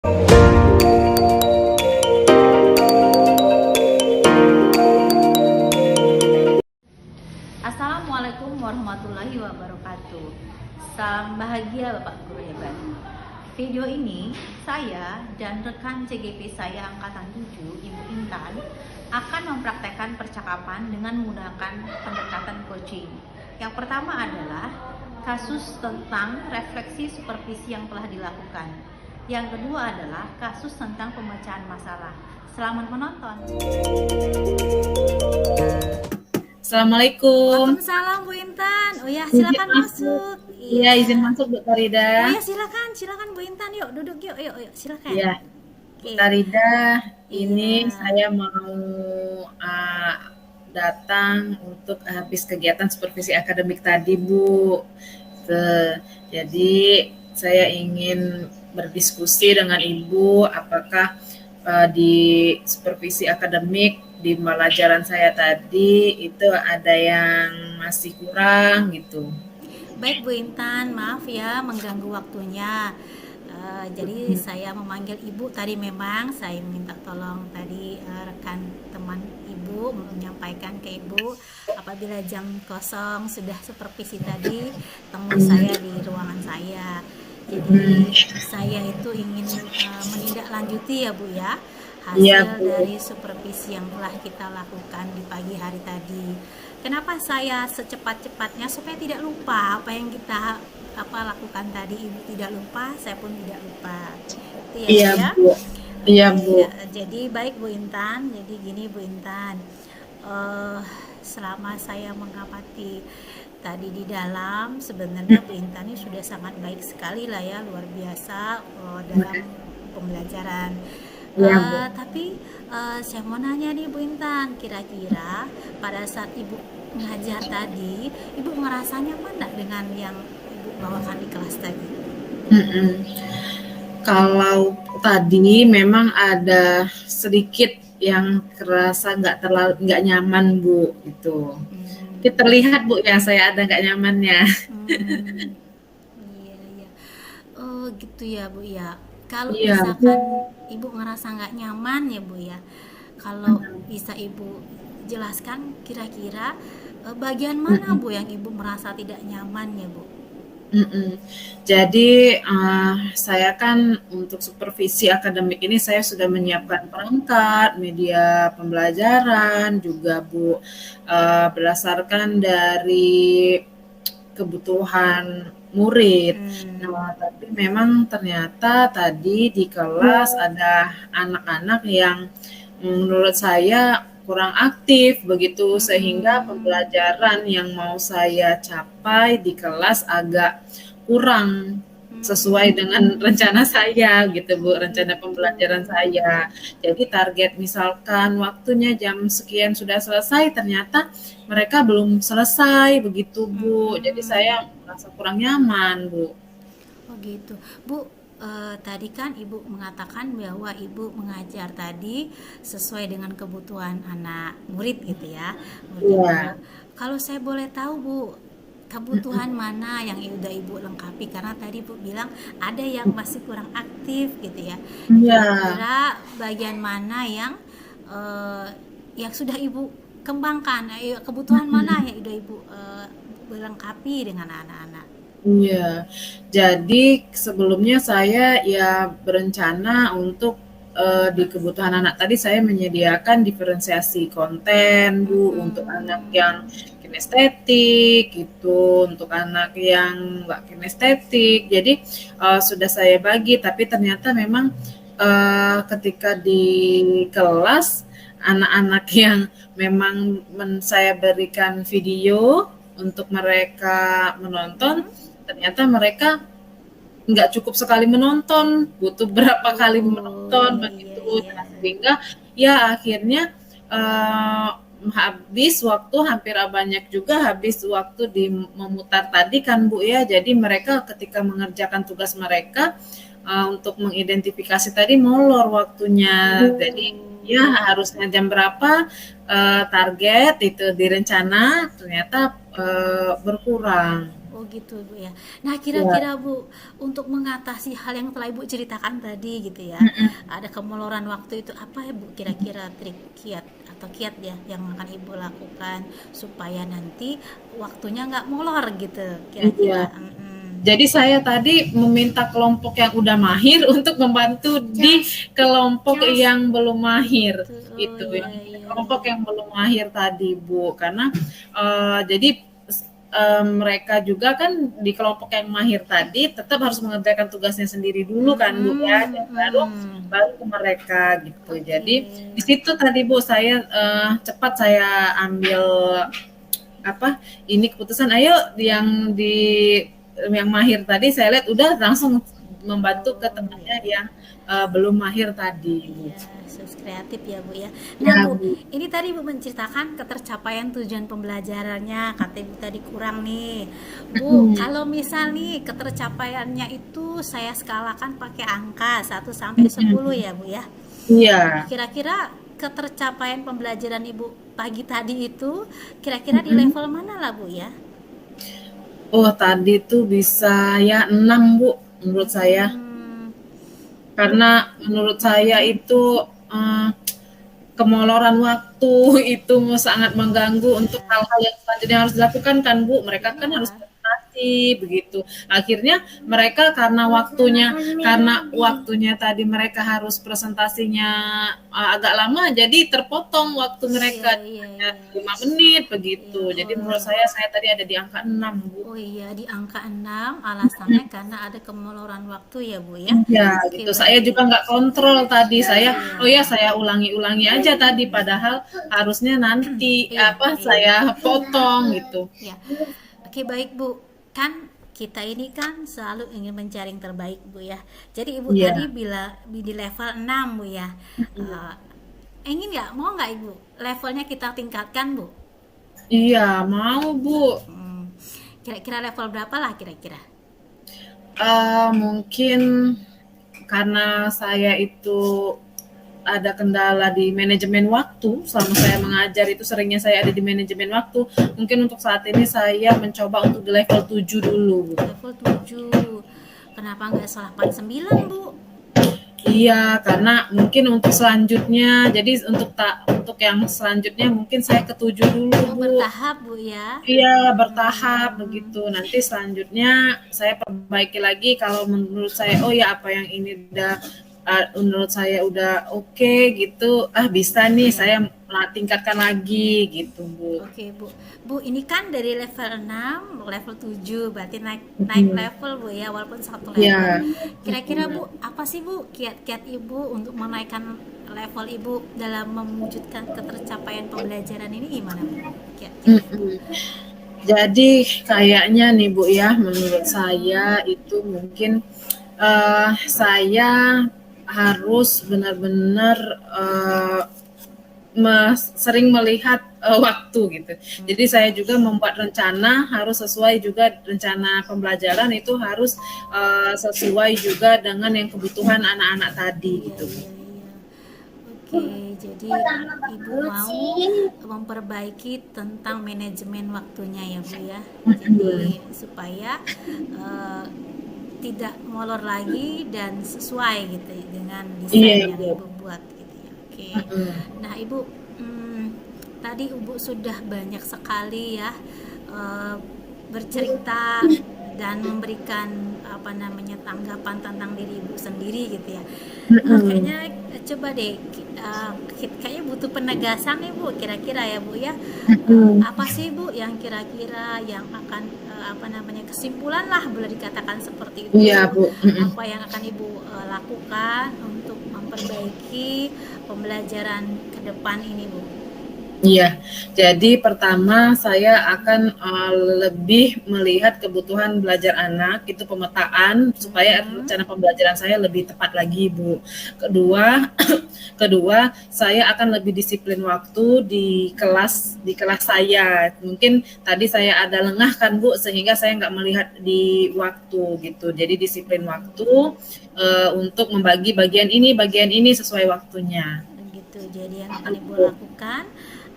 Assalamualaikum warahmatullahi wabarakatuh. Salam bahagia Bapak Guru hebat. Video ini saya dan rekan CGP saya angkatan 7, Ibu Intan, akan mempraktekkan percakapan dengan menggunakan pendekatan coaching. Yang pertama adalah kasus tentang refleksi supervisi yang telah dilakukan. Yang kedua adalah kasus tentang pemecahan masalah. Selamat menonton. Assalamualaikum. Waalaikumsalam Bu Intan. Oh ya, silakan masuk. Iya, izin masuk Bu Tarida. Oh ya, silakan Bu Intan. Yuk, duduk yuk, silakan. Iya, Bu Oke. Tarida, ini Iya. saya mau datang untuk habis kegiatan supervisi akademik tadi, Bu. Jadi saya ingin berdiskusi dengan Ibu apakah di supervisi akademik di pelajaran saya tadi itu ada yang masih kurang gitu. Baik Bu Intan, maaf ya mengganggu waktunya. Jadi saya memanggil Ibu tadi, memang saya minta tolong tadi rekan teman Ibu menyampaikan ke Ibu apabila jam kosong sudah supervisi tadi temui saya di ruangan saya. Jadi saya itu ingin menindaklanjuti ya Bu ya, Iya, hasil Bu. dari supervisi yang telah kita lakukan di pagi hari tadi. Kenapa saya secepat-cepatnya supaya tidak lupa apa yang kita lakukan tadi, Ibu tidak lupa, saya pun tidak lupa. Itu ya, Iya, Bu ya. Bu. Iya, Oke, Bu. jadi baik Bu Intan. Jadi gini Bu Intan, selama saya mengamati tadi di dalam, sebenarnya Bu Intan ini sudah sangat baik sekali lah ya, luar biasa dalam pembelajaran. Iya, Bu. Tapi saya mau nanya nih Bu Intan, kira-kira pada saat Ibu ngajar tadi, Ibu ngerasa nyaman nggak dengan yang Ibu bawakan di kelas tadi? Kalau tadi memang ada sedikit yang kerasa nggak nyaman, Bu, gitu. Itu terlihat, Bu, ya saya ada nggak nyamannya. Hmm, iya iya. Oh gitu ya Bu ya. Kalau Iya, misalkan Ibu ngerasa nggak nyaman ya Bu ya, kalau bisa Ibu jelaskan kira-kira bagian mana Bu yang Ibu merasa tidak nyaman ya Bu? Jadi saya kan untuk supervisi akademik ini saya sudah menyiapkan perangkat, media pembelajaran juga, Bu, berdasarkan dari kebutuhan murid. Nah, tapi memang ternyata tadi di kelas ada anak-anak yang menurut saya kurang aktif begitu, sehingga pembelajaran yang mau saya capai di kelas agak kurang sesuai dengan rencana saya gitu, Bu, rencana pembelajaran saya. Jadi target misalkan waktunya jam sekian sudah selesai, ternyata mereka belum selesai begitu, Bu. Jadi saya merasa kurang nyaman, Bu. Oh gitu. Bu, tadi kan Ibu mengatakan bahwa Ibu mengajar tadi sesuai dengan kebutuhan anak murid gitu ya. Murid Ibu. Iya. Kalau saya boleh tahu Bu, kebutuhan mana yang udah Ibu lengkapi? Karena tadi Bu bilang ada yang masih kurang aktif gitu ya. Iya. Kira-kira bagian mana yang sudah Ibu kembangkan? Kebutuhan mana yang udah Ibu lengkapi dengan anak-anak? Iya, jadi sebelumnya saya ya berencana untuk di kebutuhan anak tadi saya menyediakan diferensiasi konten, Bu, untuk anak yang kinestetik gitu, untuk anak yang nggak kinestetik. Jadi sudah saya bagi, tapi ternyata memang ketika di kelas anak-anak yang memang saya berikan video untuk mereka menonton, ternyata mereka nggak cukup sekali menonton, butuh berapa kali Oh menonton iya begitu. iya. Nah, sehingga ya akhirnya habis waktu hampir banyak juga habis waktu di memutar tadi kan, Bu, ya. Jadi mereka ketika mengerjakan tugas mereka untuk mengidentifikasi tadi molor waktunya. Jadi ya harusnya jam berapa target itu direncana ternyata berkurang. Oh gitu Bu ya. Nah Ya. kira-kira Bu, untuk mengatasi hal yang telah Ibu ceritakan tadi gitu ya, Mm-mm. ada kemoloran waktu itu apa ya Bu kira-kira trik kiat atau kiat ya yang akan Ibu lakukan supaya nanti waktunya nggak molor gitu Iya. kira-kira. Mm-mm. Jadi saya tadi meminta kelompok yang udah mahir untuk membantu di kelompok yang belum mahir Gitu. Oh itu iya yang di iya kelompok iya. yang belum mahir tadi Bu karena jadi mereka juga kan di kelompok yang mahir tadi tetap harus mengerjakan tugasnya sendiri dulu kan Bu ya Mm-mm, dan baru mm. baru ke mereka gitu. Oke. Jadi di situ tadi Bu saya cepat saya ambil apa ini keputusan ayo yang mahir tadi saya lihat udah langsung membantu ke Oh temannya iya. yang belum mahir tadi Bu. Iya, sus kreatif ya Bu ya. Nah Ya Bu, Bu. ini tadi Bu menceritakan ketercapaian tujuan pembelajarannya, kata Ibu tadi kurang nih. Bu, Mm-mm. kalau misal nih ketercapaiannya itu saya skalakan pakai angka 1 sampai 10 Mm-mm. ya Bu ya. Iya. Kira-kira ketercapaian pembelajaran Ibu pagi tadi itu kira-kira di Mm-mm. level mana lah Bu ya? Oh tadi tuh bisa ya 6 Bu menurut saya Hmm, karena menurut saya itu eh, kemoloran waktu itu sangat mengganggu untuk iya, hal-hal yang selanjutnya harus dilakukan kan Bu. Mereka kan harus iya. presentasi begitu. Akhirnya mereka karena waktunya tadi mereka harus presentasinya agak lama jadi terpotong waktu Iya, mereka iya, hanya iya. 5 menit Iya, begitu. Jadi menurut oh. saya tadi ada di angka 6 Bu. Oh iya, di angka 6 alasannya karena ada kemoloran waktu ya, Bu ya. Iya Oke, gitu. Saya juga baik. nggak kontrol tadi. Oh ya Iya. saya ulangi-ulangi aja tadi. Padahal harusnya nanti Iya, apa iya. saya potong gitu. Ya. Oke, baik, Bu. Kan kita ini kan selalu ingin mencari yang terbaik, Bu ya. Jadi Ibu tadi Iya, bila di level 6 Bu ya. Eh, ingin nggak, mau nggak Ibu levelnya kita tingkatkan, Bu? iya mau Bu. Hmm, kira-kira level berapa lah kira-kira? Mungkin karena saya itu ada kendala di manajemen waktu selama saya mengajar itu seringnya saya ada di manajemen waktu. Mungkin untuk saat ini saya mencoba untuk di level 7 dulu, Bu. Level 7. Kenapa nggak salah 9 Bu? Iya, karena mungkin untuk selanjutnya, jadi untuk yang selanjutnya mungkin saya ketujuh dulu, Oh, Bu. bertahap Bu ya. Iya, bertahap Hmm, begitu. Nanti selanjutnya saya perbaiki lagi kalau menurut saya, oh ya apa yang ini udah menurut saya udah oke gitu. Ah, bisa nih iya. saya tingkatkan lagi gitu, Bu. Oke, Bu. Bu, ini kan dari level 6, level 7, berarti naik naik Mm-mm. level Bu ya, walaupun satu level. Iya. Kira-kira Mm-mm. Bu, apa sih Bu kiat-kiat Ibu untuk menaikkan level Ibu dalam mewujudkan ketercapaian pembelajaran ini gimana Bu? Kiat-kiat Ibu. Mm-mm. Jadi kayaknya nih Bu ya, menurut saya itu mungkin saya harus benar-benar sering melihat waktu gitu. Jadi saya Hmm. juga membuat rencana harus sesuai juga rencana pembelajaran itu harus sesuai juga dengan yang kebutuhan anak-anak tadi Iya, gitu. iya, iya. Oke, jadi Ibu mau memperbaiki tentang manajemen waktunya ya Bu ya. Jadi supaya eh, tidak molor lagi dan sesuai gitu dengan desain Iya yang Bu. Ibu buat gitu ya. Oke. Mm-mm. Nah, Ibu, tadi Ibu sudah banyak sekali ya eh, bercerita dan memberikan apa namanya tanggapan tentang diri Ibu sendiri gitu ya. Mm-mm. Kayaknya coba deh kayaknya butuh penegasan nih Bu kira-kira ya Bu ya. Mm-mm. Apa sih Bu yang kira-kira yang akan apa namanya kesimpulan lah boleh dikatakan seperti Iya itu, Bu. Mm-mm. apa yang akan Ibu lakukan untuk memperbaiki pembelajaran ke depan ini Bu? Iya, jadi pertama saya akan lebih melihat kebutuhan belajar anak, itu pemetaan supaya Mm-mm. rencana pembelajaran saya lebih tepat lagi, Bu. Kedua, kedua saya akan lebih disiplin waktu di kelas saya. Mungkin tadi saya ada lengah kan, Bu, sehingga saya nggak melihat di waktu gitu. Jadi disiplin waktu untuk membagi bagian ini sesuai waktunya. Begitu. Jadi yang akan Ibu Gitu. lakukan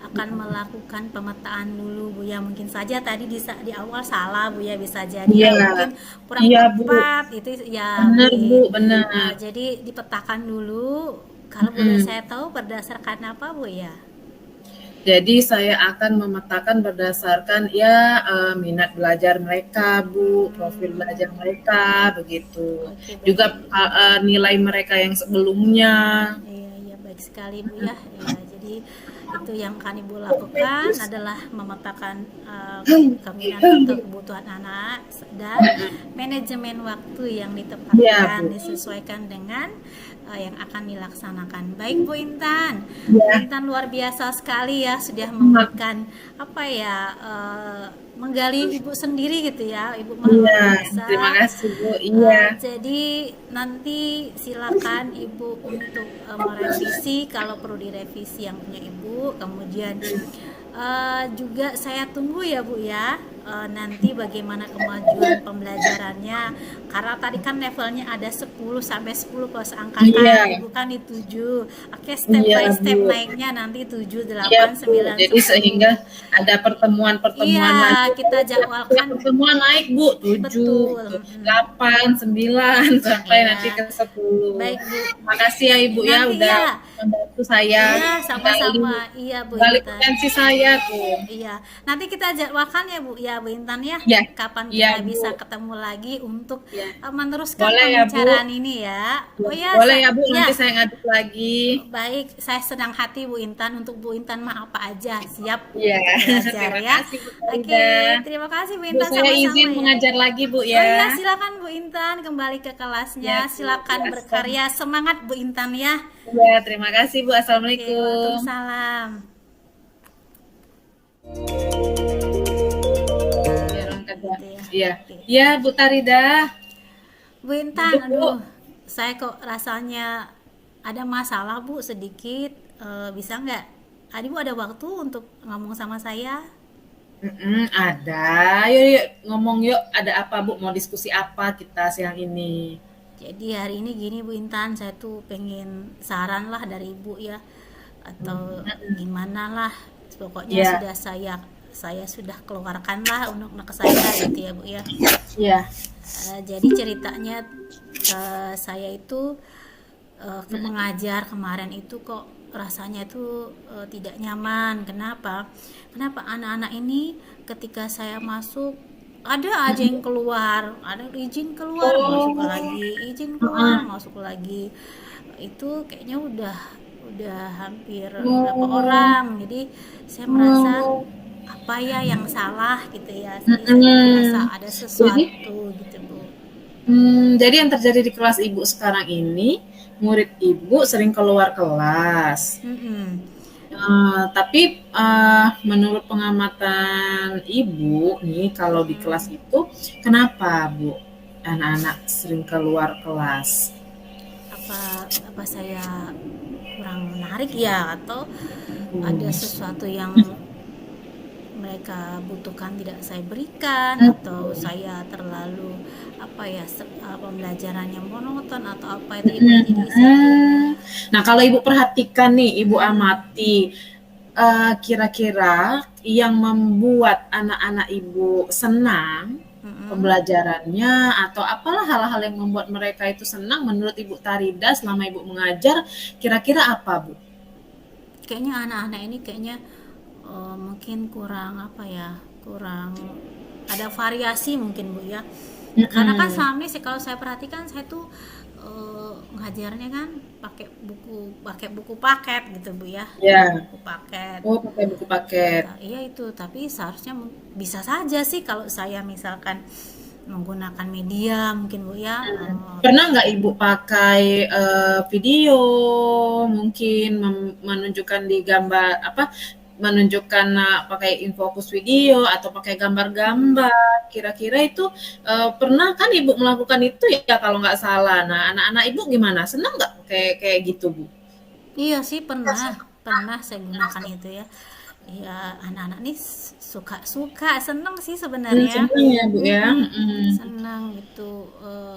akan melakukan pemetaan dulu Bu ya. Mungkin saja tadi di awal salah Bu ya, bisa jadi Iya, ya mungkin kurang iya Bu, tepat itu ya benar Bu, benar. jadi dipetakan dulu. Kalau boleh Mm-mm. saya tahu berdasarkan apa Bu ya? Jadi saya akan memetakan berdasarkan ya minat belajar mereka, Bu, profil belajar Hmm, mereka, begitu. oke Juga baik. nilai mereka yang sebelumnya. Iya, iya baik sekali Bu ya. Iya, jadi itu yang akan Ibu lakukan adalah memetakan keinginan atau kebutuhan anak dan manajemen waktu yang Iya, ditempatkan Bu. disesuaikan dengan yang akan dilaksanakan. Baik Bu Intan. Bu Ya, Intan luar biasa sekali ya sudah memberikan apa ya menggali Ibu sendiri gitu ya. Ibu mah luar iya. Terima biasa. kasih, Bu. Iya. Jadi nanti silakan Ibu untuk merevisi kalau perlu direvisi yang punya Ibu. Kemudian juga saya tunggu ya Bu ya. Nanti bagaimana kemajuan pembelajarannya karena tadi kan levelnya ada 10 sampai 10 kalau Iya, seangkatan Ibu kan di 7. Oke, step iya, by step Bu. naiknya nanti 7, Iya, 8, Bu. 9, Jadi 10. sehingga ada Iya, pertemuan-pertemuan lagi. kita Tiap jadwalkan pertemuan naik, Bu. 7, betul. 8, 9 sampai nanti Iya, ke 10. baik Bu. Makasih ya Ibu ya Nanti udah ya, membantu saya iya menggali sama-sama. Iya Bu menggali Intan. potensi saya tuh. Iya, nanti kita jadwalkan ya Bu Intan ya. Ya, Kapan iya kita Bu. bisa ketemu lagi untuk Ya. meneruskan Boleh ya Bu. pembicaraan ini ya. Oh ya, Boleh ya Bu, ya. nanti saya ngaduk lagi. Baik, saya senang hati Bu Intan. Untuk Bu Intan mah apa aja siap Iya. untuk belajar Terima ya. kasih Bu Oke, Farida. terima kasih Bu Bu, Intan saya sama-sama izin ya. mengajar lagi Bu Oh iya, ya. silakan Bu Intan kembali ke Ya kelasnya. Bu. Silakan Ya, berkarya. Semangat Bu Intan ya. ya, terima kasih Bu. Oke, Assalamualaikum. Waalaikumsalam. Ya, orang kedua. Gitu ya. Iya. Oke. Ya, Bu Tarida. Bu Intan, Duduk, Bu. aduh, saya kok rasanya ada masalah Bu sedikit. Bisa nggak? Ibu ada waktu untuk ngomong sama saya? Ada. Yuk, yuk, ngomong yuk. Ada apa Bu? Mau diskusi apa kita siang ini? Jadi hari ini gini Bu Intan, saya tuh pengen saran lah dari Ibu ya, atau gimana lah. Pokoknya Iya, sudah saya sudah keluarkan lah untuk saya gitu ya Bu ya. iya. Jadi ceritanya saya itu mengajar kemarin itu kok rasanya itu tidak nyaman. Kenapa? Kenapa anak-anak ini ketika saya masuk ada aja yang keluar, ada izin keluar, masuk Oh, lagi, izin keluar, masuk lagi. Itu kayaknya udah hampir berapa oh, orang. Jadi saya merasa oh. apa ya yang salah gitu ya. Jadi saya merasa Mm-mm. ada Jadi, sesuatu gitu Bu. jadi yang terjadi di kelas Ibu sekarang ini, murid Ibu sering keluar kelas. Mm-mm. Tapi menurut pengamatan Ibu nih, kalau di kelas Mm-mm. itu, kenapa Bu anak-anak sering keluar kelas? Apa saya kurang menarik ya, atau ada Hmm. sesuatu yang mereka butuhkan tidak saya berikan, atau saya terlalu apa ya pembelajarannya monoton atau apa itu Ibu. Jadi saya tuh Nah, kalau Ibu perhatikan nih, Ibu mm-mm, amati, kira-kira yang membuat anak-anak Ibu senang mm-mm. pembelajarannya atau apalah hal-hal yang membuat mereka itu senang menurut Ibu Tarida selama Ibu mengajar, kira-kira apa, Bu? Kayaknya anak-anak ini kayaknya mungkin kurang apa ya, kurang ada variasi mungkin Bu ya. Karena kan Mhm. selama ini kalau saya perhatikan saya tuh ngajarnya kan pakai buku paket gitu Bu ya, Ya. buku paket. Oh, pakai buku paket. Iya itu, tapi seharusnya bisa saja sih kalau saya misalkan menggunakan media mungkin Bu ya. Pernah nggak Ibu pakai video, mungkin menunjukkan di gambar apa? Menunjukkan pakai infokus video atau pakai gambar-gambar. Kira-kira itu pernah kan Ibu melakukan itu ya kalau nggak salah. Nah, anak-anak Ibu gimana? Senang nggak kayak kayak gitu, Bu? Iya sih pernah saya gunakan itu ya. Ya anak-anak nih suka seneng sih sebenarnya. Senang ya, Bu ya. Mm-mm, Mm. seneng gitu.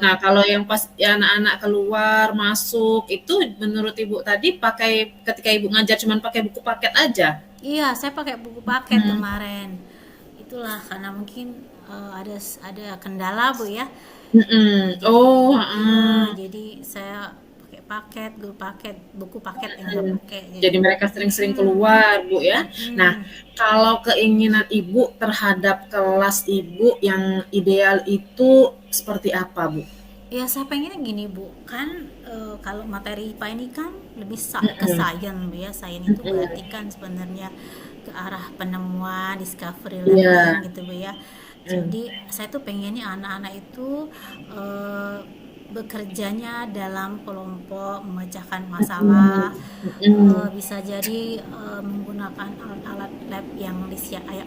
Nah, kalau yang pas ya anak-anak keluar, masuk, itu menurut Ibu tadi pakai ketika Ibu ngajar cuman pakai buku paket aja? Iya, saya pakai buku paket Mhm, kemarin. Itulah karena mungkin ada kendala Bu ya. mhm. Oh, Iya, heeh. jadi saya pakai paket, guru paket, buku paket yang saya Mhm. pakai. Jadi, Jadi mereka sering-sering mm-mm, keluar, Bu, ya. Nah, mm-mm. kalau keinginan Ibu terhadap kelas Ibu yang ideal itu seperti apa, Bu? Ya saya pengennya gini Bu, kan kalau materi IPA ini kan lebih ke Mhm, sains Bu ya. Sains itu berarti mhm. kan sebenarnya ke arah penemuan, discovery, learning Iya, gitu Bu ya. mhm. Jadi saya tuh pengennya anak-anak itu eh, bekerjanya dalam kelompok, memecahkan masalah, Mhm, mhm. bisa jadi menggunakan alat-alat lab yang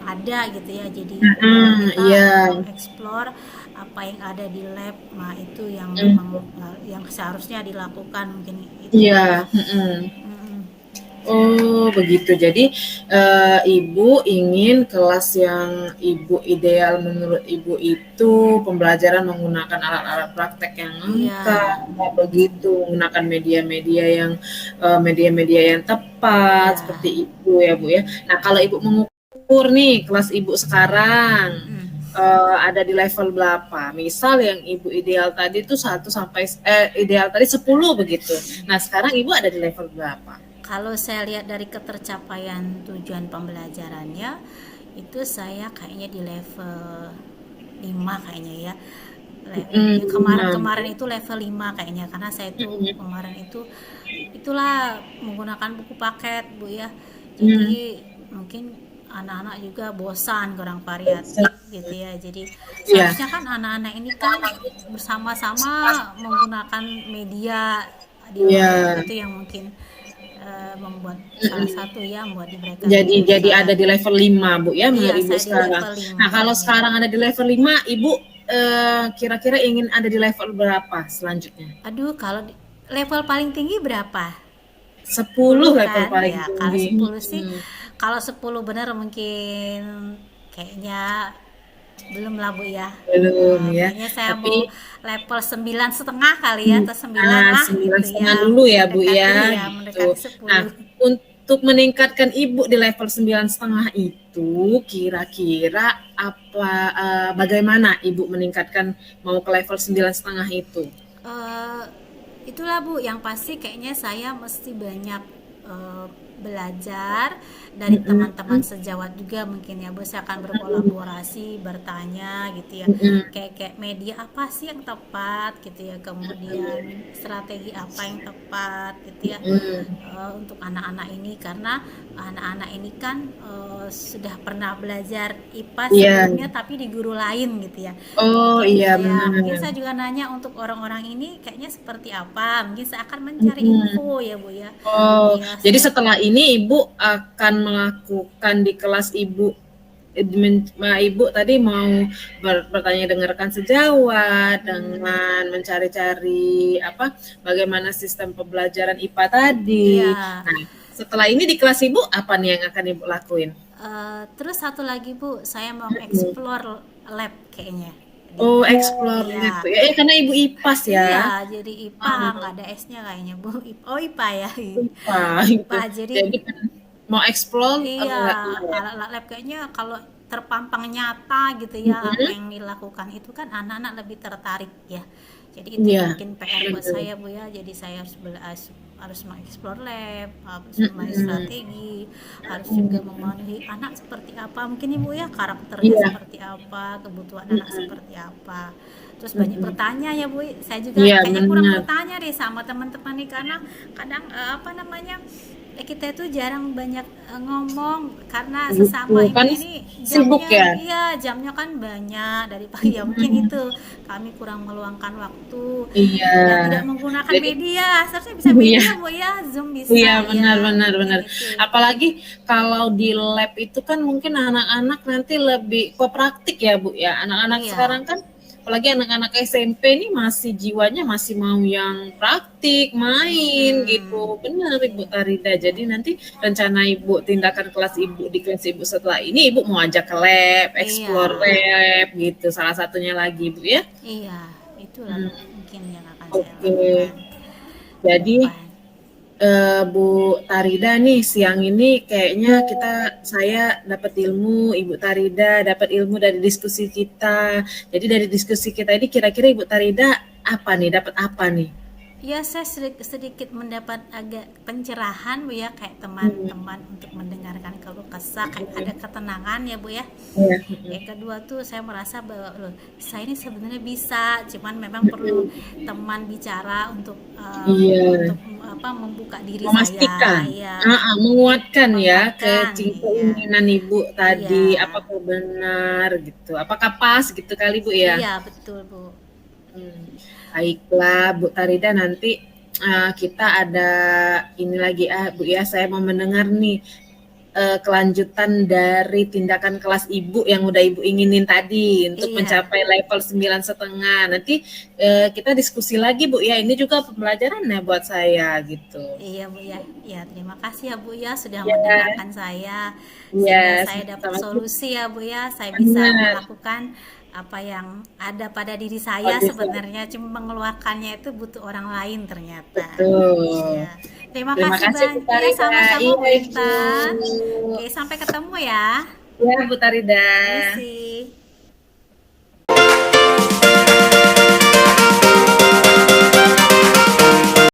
ada gitu ya. Jadi Mhm, kita iya, mengeksplor apa yang ada di lab. Nah itu yang memang mhm, yang seharusnya dilakukan mungkin itu Bu ya. iya, mhm. Mm-mm. Oh, begitu. Jadi, Ibu ingin kelas yang Ibu ideal menurut Ibu itu pembelajaran menggunakan alat-alat praktek yang Iya. lengkap, begitu, menggunakan media-media yang, media-media yang tepat, Iya. seperti itu ya, Bu, ya. Nah, kalau Ibu mengukur nih kelas Ibu sekarang, Mm-mm. ada di level berapa? Misal yang Ibu ideal tadi itu 1 sampai ideal tadi 10 begitu. Nah, sekarang Ibu ada di level berapa? Kalau saya lihat dari ketercapaian tujuan pembelajarannya, itu saya kayaknya di level 5 kayaknya ya. Ya Nah, kemarin-kemarin itu level 5 kayaknya, karena saya itu mhm, kemarin itu itulah menggunakan buku paket Bu ya. mhm, Jadi mungkin anak-anak juga bosan, kurang variatif gitu ya. Jadi iya, seharusnya kan anak-anak ini kan bersama-sama menggunakan media di luar iya, itu yang mungkin membuat salah mhm. satu ya membuat mereka itu Jadi ada bosan. di level 5 Bu, ya, Iya menurut Ibu saya di sekarang. level Nah, 5 kalau ini. sekarang ada di level 5, Ibu, kira-kira ingin ada di level berapa selanjutnya? Aduh kalau level paling tinggi berapa? 10 10 level kan paling ya, kalau tinggi, 10 sih, mhm. kalau 10 bener mungkin kayaknya belum lah Bu ya. Belum ya, Kayaknya saya tapi mau level 9,5 kali ya, atau 9 lah sembilan gitu setengah ya, dulu ya, Bu, mendekati ya, ya gitu. mendekati Nah, 10. untuk meningkatkan Ibu di level 9,5 itu, kira-kira bagaimana Ibu meningkatkan mau ke level 9,5 itu? eh Itulah Bu, yang pasti kayaknya saya mesti banyak eh, belajar dari teman-teman Mhm, sejawat juga mungkin ya Bu. Saya akan mhm, berkolaborasi, bertanya gitu ya, mhm, kayak media apa sih yang tepat gitu ya, kemudian strategi apa yang tepat gitu ya, mhm. untuk anak-anak ini, karena anak-anak ini kan sudah pernah belajar IPA Iya. sebelumnya tapi di guru lain gitu ya. Oh, iya, Mungkin benar. saya juga nanya untuk orang-orang ini kayaknya seperti apa, mungkin saya akan mencari Mhm. info ya Bu ya. Oh, Iya jadi saya. setelah ini Ibu akan melakukan di kelas Ibu, Ibu tadi mau bertanya dengarkan sejawat Hmm, dengan mencari-cari apa bagaimana sistem pembelajaran IPA tadi. iya. Nah, setelah ini di kelas Ibu apa nih yang akan Ibu lakuin? Terus satu lagi Bu, saya mau Mhm. explore lab kayaknya di Oh, lab. explore lab Iya. ya. Karena Ibu IPAS ya. Iya, jadi IPA nggak Ah, ada S-nya kayaknya Bu. Oh IPA ya. IPA IPA gitu. jadi Jadi mau explore iya, lab. alat lab kayaknya kalau terpampang nyata gitu ya apa Mhm. yang dilakukan itu kan anak-anak lebih tertarik ya. Jadi itu yang Iya, mungkin PR buat benar. saya Bu ya. Jadi saya harus mengeksplor lab, harus memahami Mhm, strategi, harus juga mhm. memenuhi anak seperti apa mungkin Ibu ya, karakternya Iya, seperti apa, kebutuhan anak mhm, seperti apa. Terus banyak mhm. bertanya ya Bu. Saya juga Iya, kayaknya kurang benar. bertanya deh sama teman-teman nih, karena kadang apa namanya, kita itu jarang banyak ngomong karena Gitu, sesama ibu kan ini sibuk jamnya, ya? iya jamnya kan banyak dari pagi ya, mungkin Mhm, itu kami kurang meluangkan waktu iya. dan tidak menggunakan Jadi media. Seharusnya bisa iya. media Bu ya, Zoom Iya, bisa benar ya, benar mungkin benar. itu. Apalagi kalau di lab itu kan mungkin anak-anak nanti lebih ke praktik ya, Bu, ya. Anak-anak Iya. sekarang kan apalagi anak-anak SMP ini masih jiwanya masih mau yang praktik, main gitu. Mm-mm. Benar Ibu Iya. Tarida. Jadi nanti rencana Ibu tindakan kelas Ibu di kelas Ibu setelah ini Ibu mau ajak ke lab, Iya. explore lab gitu. Salah satunya lagi, Bu, ya. Iya, itulah Hmm, mungkin yang akan saya oke. lakukan ke Jadi depan. Bu Tarida nih, siang ini kayaknya saya dapat ilmu, Ibu Tarida dapat ilmu dari diskusi kita. Jadi dari diskusi kita ini kira-kira Ibu Tarida apa nih, dapat apa nih? Ya, saya sedikit mendapat agak pencerahan Bu ya, kayak Hmm, teman-teman untuk mendengarkan keluh kesah, kayak ada ketenangan ya Bu ya. iya, Yang kedua tuh saya merasa bahwa loh, saya ini sebenarnya bisa, cuman memang perlu teman bicara iya, untuk apa membuka diri memastikan, saya, ya menguatkan ya menguatkan, ya, keinginan Ibu tadi, iya, apakah benar gitu, apakah pas gitu kali Bu ya? iya betul Bu. Baiklah Bu Tarida, nanti kita ada ini lagi Bu ya, saya mau mendengar nih kelanjutan dari tindakan kelas Ibu yang udah Ibu inginin tadi untuk Iya, mencapai level 9,5. Nanti kita diskusi lagi Bu ya, ini juga pembelajaran ya buat saya gitu. iya Bu ya. Ya, terima kasih ya Bu ya sudah Ya, mendengarkan saya sehingga ya, saya dapat sama-sama. solusi ya Bu ya. Saya bisa Benar. melakukan apa yang ada pada diri saya Bagus, sebenarnya, cuma mengeluarkannya itu butuh orang lain ternyata. betul. Iya. Terima Terima kasih kasih Bu banyak. Iya, Tarida. sama-sama Iya Bu Ibu. Intan. Oke, sampai ketemu ya. Ya Bu Tarida. Permisi.